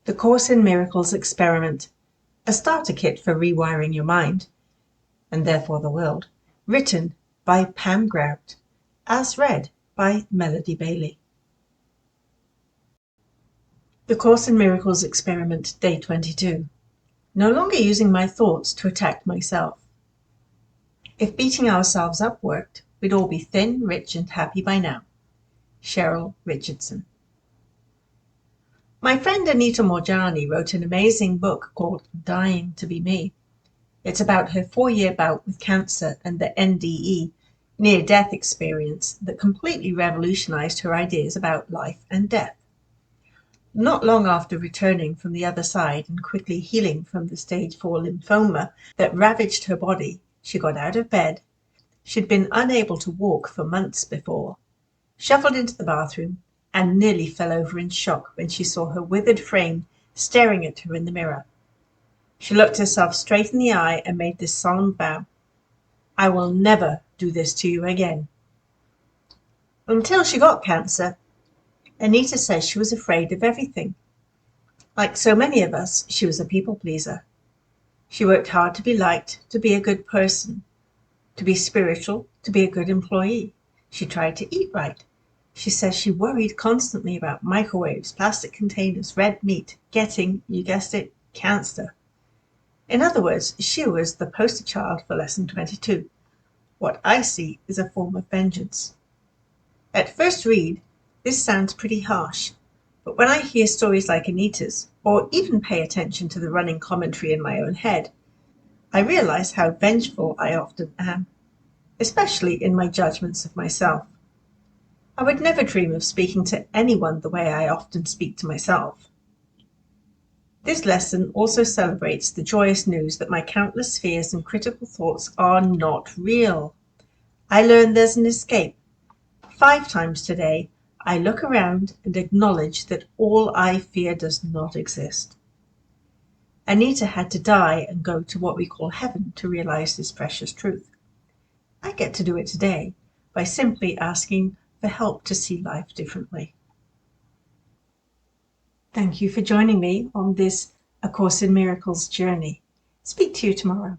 The Course in Miracles Experiment, a starter kit for rewiring your mind, and therefore the world, written by Pam Grout, as read by Melody Bailey. The Course in Miracles Experiment, Day 22. No longer using my thoughts to attack myself. If beating ourselves up worked, we'd all be thin, rich, and happy by now. Cheryl Richardson. My friend Anita Morjani wrote an amazing book called Dying to Be Me. It's about her 4-year bout with cancer and the NDE, near-death experience that completely revolutionized her ideas about life and death. Not long after returning from the other side and quickly healing from the stage 4 lymphoma that ravaged her body, she got out of bed. She'd been unable to walk for months before, shuffled into the bathroom, and nearly fell over in shock when she saw her withered frame staring at her in the mirror. She looked herself straight in the eye and made this solemn vow: "I will never do this to you again." Until she got cancer, Anita says she was afraid of everything. Like so many of us, she was a people pleaser. She worked hard to be liked, to be a good person, to be spiritual, to be a good employee. She tried to eat right. She says she worried constantly about microwaves, plastic containers, red meat, getting, you guessed it, cancer. In other words, she was the poster child for Lesson 22. What I see is a form of vengeance. At first read, this sounds pretty harsh, but when I hear stories like Anita's, or even pay attention to the running commentary in my own head, I realize how vengeful I often am, especially in my judgments of myself. I would never dream of speaking to anyone the way I often speak to myself. This lesson also celebrates the joyous news that my countless fears and critical thoughts are not real. I learned there's an escape. 5 times today, I look around and acknowledge that all I fear does not exist. Anita had to die and go to what we call heaven to realize this precious truth. I get to do it today by simply asking for help to see life differently. Thank you for joining me on this A Course in Miracles journey. Speak to you tomorrow.